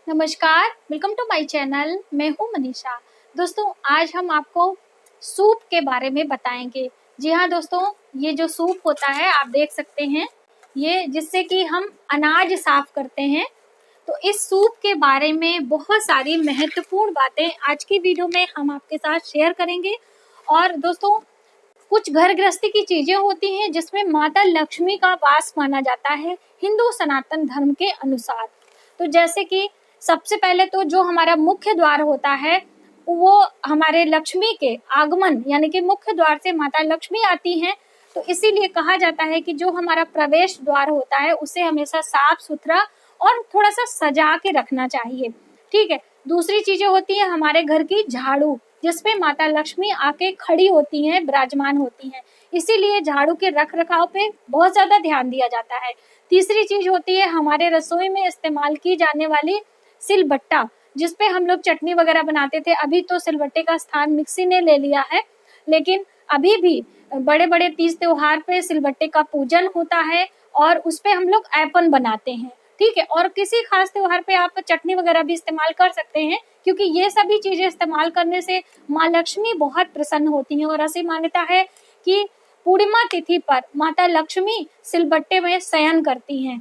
नमस्कार, welcome to my channel. मैं हूं मनीषा। दोस्तों, आज हम आपको सूप के बारे में बताएंगे। जी हाँ दोस्तों, ये जो सूप होता है आप देख सकते हैं, ये जिससे कि हम अनाज साफ करते हैं। तो इस सूप के बारे में बहुत सारी महत्वपूर्ण बातें आज की वीडियो में हम आपके साथ शेयर करेंगे। और दोस्तों, कुछ घर गृहस्थी की चीजें होती हैं जिसमें माता लक्ष्मी का वास माना जाता है हिंदू सनातन धर्म के अनुसार। तो जैसे कि सबसे पहले तो जो हमारा मुख्य द्वार होता है वो हमारे लक्ष्मी के आगमन यानी कि मुख्य द्वार से माता लक्ष्मी आती हैं। तो इसीलिए कहा जाता है कि जो हमारा प्रवेश द्वार होता है उसे हमेशा साफ सुथरा और थोड़ा सा सजा के रखना चाहिए। ठीक है। दूसरी चीजें होती है हमारे घर की झाड़ू, जिसपे माता लक्ष्मी आके खड़ी होती हैं, विराजमान होती हैं। इसीलिए झाड़ू के रख रखाव पे बहुत ज्यादा ध्यान दिया जाता है। तीसरी चीज होती है हमारे रसोई में इस्तेमाल की जाने वाली सिलबट्टा, जिसपे हम लोग चटनी वगैरह बनाते थे। अभी तो सिलबट्टे का स्थान मिक्सी ने ले लिया है, लेकिन अभी भी बड़े बड़े तीज त्योहार पे सिलबट्टे का पूजन होता है और उसपे हम लोग ऐपन बनाते हैं। ठीक है। और किसी खास त्योहार पे आप चटनी वगैरह भी इस्तेमाल कर सकते हैं, क्योंकि ये सभी चीजें इस्तेमाल करने से माँ लक्ष्मी बहुत प्रसन्न होती हैं। और ऐसी मान्यता है कि पूर्णिमा तिथि पर माता लक्ष्मी सिलबट्टे में शयन करती हैं,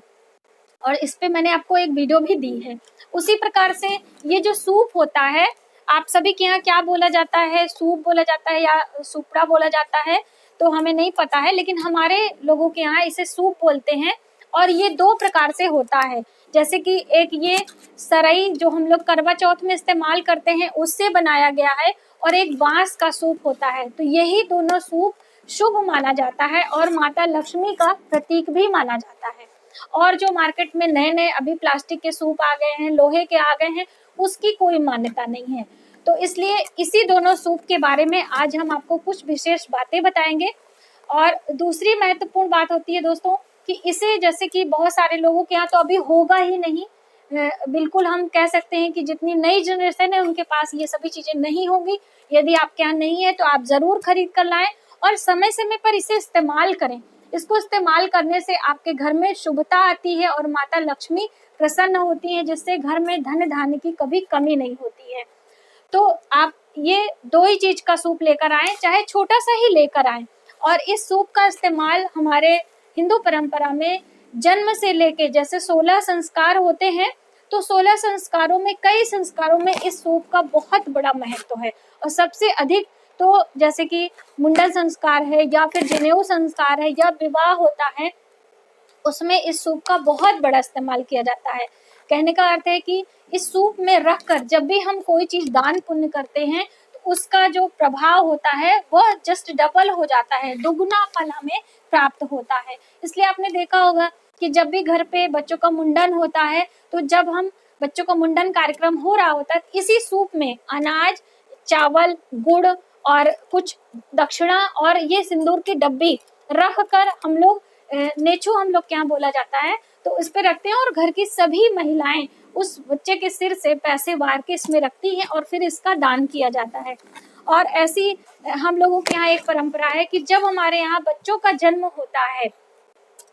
और इस पे मैंने आपको एक वीडियो भी दी है। उसी प्रकार से ये जो सूप होता है, आप सभी के यहाँ क्या बोला जाता है, सूप बोला जाता है या सुपड़ा बोला जाता है, तो हमें नहीं पता है, लेकिन हमारे लोगों के यहाँ इसे सूप बोलते हैं। और ये दो प्रकार से होता है, जैसे कि एक ये सरई जो हम लोग करवा चौथ में इस्तेमाल करते हैं उससे बनाया गया है, और एक बांस का सूप होता है। तो यही दोनों सूप शुभ माना जाता है और माता लक्ष्मी का प्रतीक भी माना जाता है। और जो मार्केट में नए नए अभी प्लास्टिक के सूप आ गए हैं, लोहे के आ गए हैं, उसकी कोई मान्यता नहीं है। तो इसलिए इसी दोनों सूप के बारे में आज हम आपको कुछ विशेष बातें बताएंगे। और दूसरी महत्वपूर्ण बात होती है दोस्तों कि इसे जैसे कि बहुत सारे लोगों के यहाँ तो अभी होगा ही नहीं। बिल्कुल हम कह सकते हैं कि जितनी नई जनरेशन है उनके पास ये सभी चीजें नहीं होंगी। यदि आपके यहाँ नहीं है तो आप जरूर खरीद कर लाएं और समय समय पर इसे इस्तेमाल करें। इसको इस्तेमाल करने से आपके घर में शुभता आती है और माता लक्ष्मी प्रसन्न होती है, जिससे घर में धन धान्य की कभी कमी नहीं होती है। तो आप ये दो ही चीज का सूप लेकर आए, चाहे छोटा सा ही लेकर आए। और इस सूप का इस्तेमाल हमारे हिंदू परंपरा में जन्म से लेके जैसे 16 संस्कार होते हैं, तो 16 संस्कारों में कई संस्कारों में इस सूप का बहुत बड़ा महत्व है। और सबसे अधिक तो जैसे कि मुंडन संस्कार है या फिर जनेऊ संस्कार है या विवाह होता है, उसमें इस सूप का बहुत बड़ा इस्तेमाल किया जाता है। कहने का अर्थ है कि इस सूप में रखकर जब भी हम कोई चीज दान पुण्य करते हैं तो उसका जो प्रभाव होता है वह जस्ट डबल हो जाता है, दुगुना फल हमें प्राप्त होता है। इसलिए आपने देखा होगा कि जब भी घर पे बच्चों का मुंडन होता है, तो जब हम बच्चों का मुंडन कार्यक्रम हो रहा होता है, इसी सूप में अनाज, चावल, गुड़ और कुछ दक्षिणा और ये सिंदूर की डब्बी रख कर हम लोग नेचू हम लोग क्या बोला जाता है, तो इस पे रखते हैं। और घर की सभी महिलाएं उस बच्चे के सिर से पैसे वार के इसमें रखती हैं और फिर इसका दान किया जाता है। और ऐसी हम लोगों के यहाँ एक परंपरा है कि जब हमारे यहाँ बच्चों का जन्म होता है,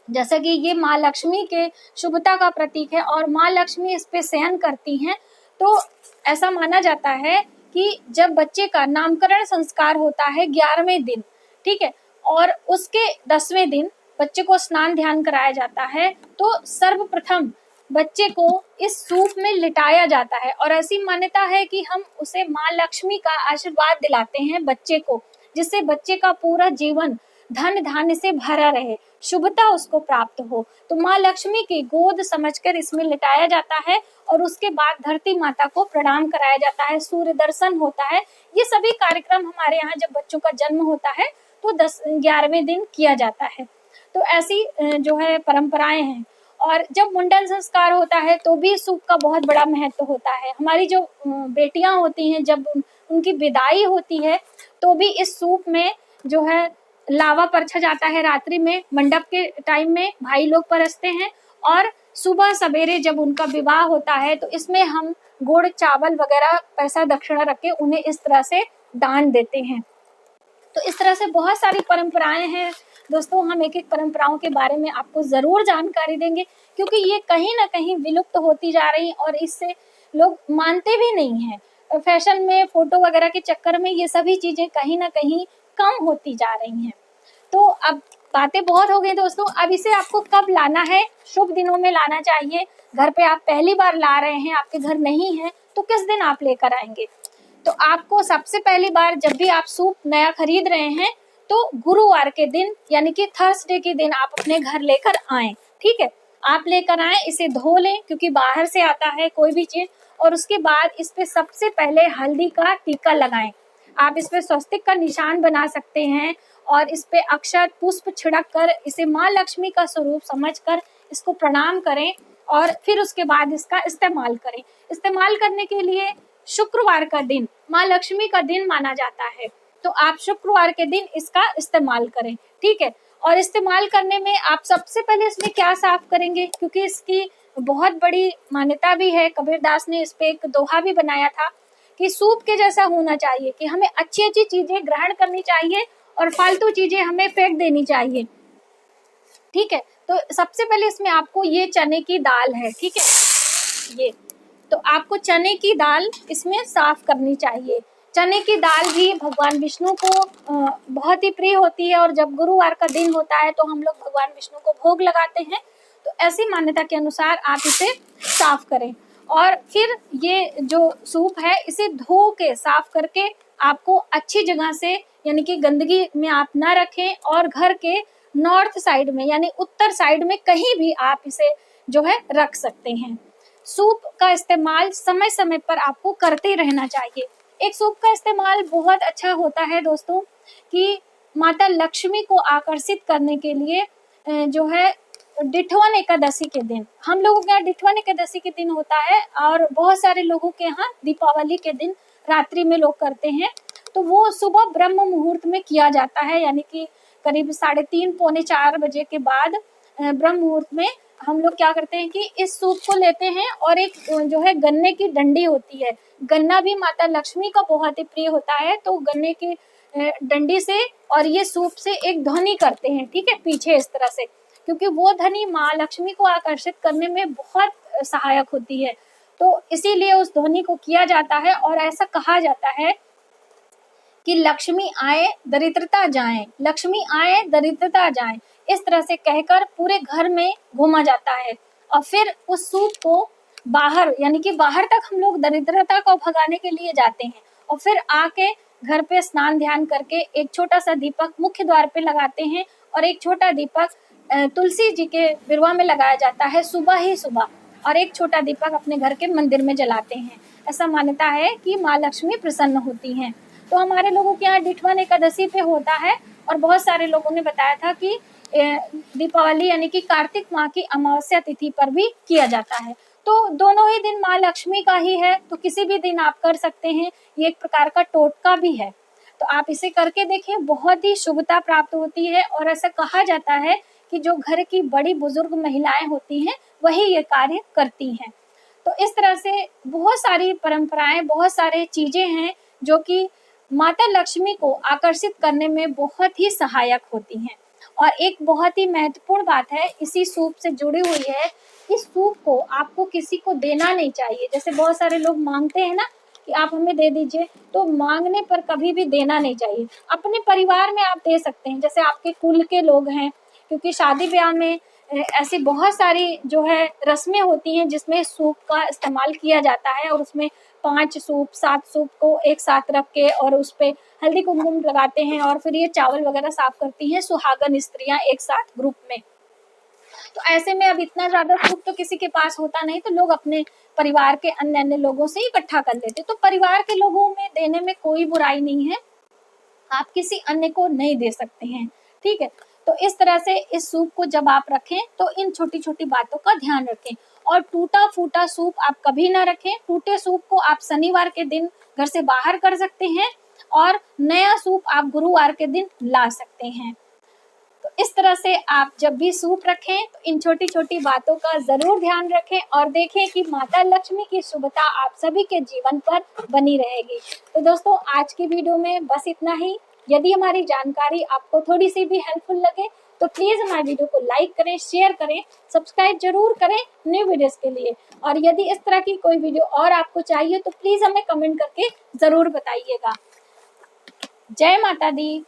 जैसा कि ये माँ लक्ष्मी के शुभता का प्रतीक है और माँ लक्ष्मी इस पे शयन करती हैं, तो ऐसा माना जाता है कि जब बच्चे का नामकरण संस्कार होता है 11वें दिन, ठीक है, और उसके 10वें दिन बच्चे को स्नान ध्यान कराया जाता है, तो सर्वप्रथम बच्चे को इस सूप में लिटाया जाता है। और ऐसी मान्यता है कि हम उसे माँ लक्ष्मी का आशीर्वाद दिलाते हैं बच्चे को, जिससे बच्चे का पूरा जीवन धन धान्य से भरा रहे, शुभता उसको प्राप्त हो। तो माँ लक्ष्मी की गोद समझकर इसमें लिटाया जाता है और उसके बाद धरती माता को प्रणाम कराया जाता है, सूर्य दर्शन होता है। ये सभी कार्यक्रम हमारे यहाँ जब बच्चों का जन्म होता है तो 11वें दिन किया जाता है। तो ऐसी जो है परंपराएं हैं। और जब मुंडन संस्कार होता है तो भी सूप का बहुत बड़ा महत्व होता है। हमारी जो बेटियां होती हैं, जब उनकी विदाई होती है तो भी इस सूप में जो है लावा परछा जाता है। रात्रि में मंडप के टाइम में भाई लोग परसते हैं, और सुबह सवेरे जब उनका विवाह होता है तो इसमें हम गुड़, चावल वगैरह पैसा दक्षिणा रख के उन्हें इस तरह से दान देते हैं। तो इस तरह से बहुत सारी परंपराएं हैं दोस्तों। हम एक एक परंपराओं के बारे में आपको जरूर जानकारी देंगे, क्योंकि ये कहीं ना कहीं विलुप्त होती जा रही और इससे लोग मानते भी नहीं हैं। फैशन में, फोटो वगैरह के चक्कर में ये सभी चीजें कहीं ना कहीं कम होती जा रही हैं। तो अब बातें बहुत हो गई दोस्तों, अब इसे आपको कब लाना है? शुभ दिनों में लाना चाहिए। घर पे आप पहली बार ला रहे हैं, आपके घर नहीं है, तो किस दिन आप लेकर आएंगे? तो आपको सबसे पहली बार जब भी आप सूप नया खरीद रहे हैं तो गुरुवार के दिन यानी कि थर्सडे के दिन आप अपने घर लेकर आएं। ठीक है, आप लेकर आएं, इसे धो लें क्योंकि बाहर से आता है कोई भी चीज, और उसके बाद इस पे सबसे पहले हल्दी का टीका लगाएं। आप इस पे स्वस्तिक का निशान बना सकते हैं और इस पे अक्षत पुष्प छिड़क कर इसे माँ लक्ष्मी का स्वरूप समझकर इसको प्रणाम करें और फिर उसके बाद इसका इस्तेमाल करें। इस्तेमाल करने के लिए शुक्रवार का दिन माँ लक्ष्मी का दिन माना जाता है, तो आप शुक्रवार के दिन इसका इस्तेमाल करें। ठीक है, और इस्तेमाल करने में आप सबसे पहले इसमें क्या साफ करेंगे, क्योंकि इसकी बहुत बड़ी मान्यता भी है। कबीरदास ने इस पे एक दोहा भी बनाया था कि सूप के जैसा होना चाहिए, कि हमें अच्छी अच्छी चीजें ग्रहण करनी चाहिए और फालतू चीजें हमें फेंक देनी चाहिए। ठीक है, तो सबसे पहले इसमें आपको ये चने की दाल है, ठीक है, ये तो आपको चने की दाल इसमें साफ करनी चाहिए। चने की दाल भी भगवान विष्णु को बहुत ही प्रिय होती है और जब गुरुवार का दिन होता है तो हम लोग भगवान विष्णु को भोग लगाते हैं। तो ऐसी मान्यता के अनुसार आप इसे साफ करें और फिर ये जो सूप है इसे धो के साफ करके आपको अच्छी जगह से यानी कि गंदगी में आप ना रखें और घर के नॉर्थ साइड में यानी उत्तर साइड में कहीं भी आप इसे जो है रख सकते हैं। सूप का इस्तेमाल समय समय पर आपको करते रहना चाहिए। एक सूप का इस्तेमाल बहुत अच्छा होता है दोस्तों कि माता लक्ष्मी को आकर्षित करने के लिए जो है डिठवन एकादशी के दिन, हम लोगों के यहाँ डिठवन एकादशी के दिन होता है और बहुत सारे लोगों के यहाँ दीपावली के दिन रात्रि में लोग करते हैं। तो वो सुबह ब्रह्म मुहूर्त में किया जाता है, यानी कि करीब 3:30 पौने 4 बजे के बाद ब्रह्म मुहूर्त में हम लोग क्या करते हैं कि इस सूप को लेते हैं और एक जो है गन्ने की डंडी होती है, गन्ना भी माता लक्ष्मी का बहुत ही प्रिय होता है, तो गन्ने की डंडी से और ये सूप से एक ध्वनि करते हैं। ठीक है, पीछे इस तरह से, क्योंकि वो ध्वनि माँ लक्ष्मी को आकर्षित करने में बहुत सहायक होती है, तो इसीलिए उस ध्वनि को किया जाता है। और ऐसा कहा जाता है कि लक्ष्मी आए दरिद्रता जाए, लक्ष्मी आए दरिद्रता जाए, इस तरह से कहकर पूरे घर में घूमा जाता है और फिर उस सूप को बाहर यानी कि बाहर तक हम लोग दरिद्रता को भगाने के लिए जाते हैं और फिर आके घर पे स्नान ध्यान करके एक छोटा सा दीपक मुख्य द्वार पे लगाते हैं और एक छोटा दीपक तुलसी जी के बिरवा में लगाया जाता है सुबह ही सुबह, और एक छोटा दीपक अपने घर के मंदिर में जलाते हैं। ऐसा मान्यता है कि माँ लक्ष्मी प्रसन्न होती हैं। तो हमारे लोगों के यहाँ डिठवन एकादशी पे होता है और बहुत सारे लोगों ने बताया था कि दीपावली यानी कि कार्तिक माह की अमावस्या तिथि पर भी किया जाता है। तो दोनों ही दिन माँ लक्ष्मी का ही है, तो किसी भी दिन आप कर सकते हैं। ये एक प्रकार का टोटका भी है, तो आप इसे करके देखें, बहुत ही शुभता प्राप्त होती है। और ऐसा कहा जाता है कि जो घर की बड़ी बुजुर्ग महिलाएं होती हैं वही ये कार्य करती हैं। तो इस तरह से बहुत सारी परंपराएं, बहुत सारे चीजें हैं जो कि माता लक्ष्मी को आकर्षित करने में बहुत ही सहायक होती हैं। और एक बहुत ही महत्वपूर्ण बात है इसी सूप से जुड़ी हुई है, इस सूप को आपको किसी को देना नहीं चाहिए। जैसे बहुत सारे लोग मांगते हैं ना कि आप हमें दे दीजिए, तो मांगने पर कभी भी देना नहीं चाहिए। अपने परिवार में आप दे सकते हैं, जैसे आपके कुल के लोग हैं, क्योंकि शादी ब्याह में ऐसी बहुत सारी जो है रस्में होती हैं जिसमें सूप का इस्तेमाल किया जाता है और उसमें 5 सूप 7 सूप को एक साथ रख के और उस पे हल्दी कुमकुम लगाते हैं और फिर ये चावल वगैरह साफ करती हैं सुहागन स्त्रियां एक साथ ग्रुप में। तो ऐसे में अब इतना ज्यादा सूप तो किसी के पास होता नहीं, तो लोग अपने परिवार के अन्य अन्य लोगों से इकट्ठा कर लेते। तो परिवार के लोगों में देने में कोई बुराई नहीं है, आप किसी अन्य को नहीं दे सकते हैं। ठीक है, तो इस तरह से इस सूप को जब आप रखें तो इन छोटी छोटी बातों का ध्यान रखें और टूटा फूटा सूप आप कभी ना रखें। टूटे सूप को आप शनिवार के दिन घर से बाहर कर सकते हैं और नया सूप आप गुरुवार के दिन ला सकते हैं। तो इस तरह से आप जब भी सूप रखें तो इन छोटी छोटी बातों का जरूर ध्यान रखें और देखें कि माता लक्ष्मी की शुभता आप सभी के जीवन पर बनी रहेगी। तो दोस्तों आज की वीडियो में बस इतना ही। यदि हमारी जानकारी आपको थोड़ी सी भी हेल्पफुल लगे तो प्लीज हमारे वीडियो को लाइक करें, शेयर करें, सब्सक्राइब जरूर करें न्यू वीडियोस के लिए। और यदि इस तरह की कोई वीडियो और आपको चाहिए तो प्लीज हमें कमेंट करके जरूर बताइएगा। जय माता दी।